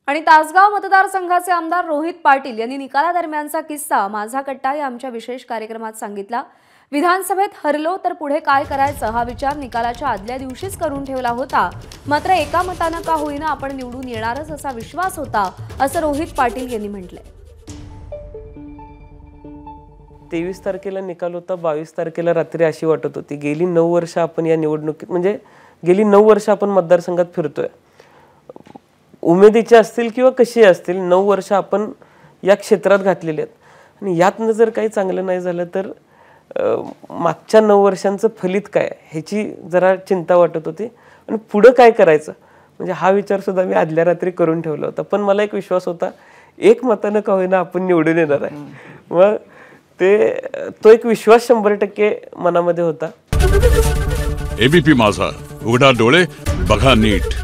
आणि तासगाव मतदारसंघाचे आमदार रोहित पाटील यांनी निकालादरम्यानचा किस्सा माझा कट्टा या आमच्या विशेष कार्यक्रमात सांगितला। विधानसभेत हरलो तर पुढे काय करायचं हा विचार निकालाच्या आदल्या दिवशीच करून ठेवला होता, मात्र एका मताने का होईना आपण निवडून येणारच असा विश्वास होता, असं रोहित पाटील यांनी म्हटलंय। 23 तारखेला निकाल होता, 22 तारखेला रात्री अशी वाटत होती गेली 9 वर्ष आपण या निवडणुकीत म्हणजे गेली 9 वर्ष आपण मतदारसंघात फिरतोय, उमेदीचे असतील किंवा कशी असतील 9 वर्ष आपण या क्षेत्रात घातलेले आहेत आणि यातनं जर काही चांगलं नाही झालं तर मागच्या 9 वर्षांचं फलित काय ह्याची जरा चिंता वाटत होती आणि पुढे काय करायचं म्हणजे हा विचार सुद्धा मी आदल्या रात्री करून ठेवला होता। पण मला एक विश्वास होता एक मताने का होईना आपण निवडून येणार आहे, मग तो एक विश्वास 100% मनामध्ये होता। एबीपी माझा, उघडा डोळे बघा नीट।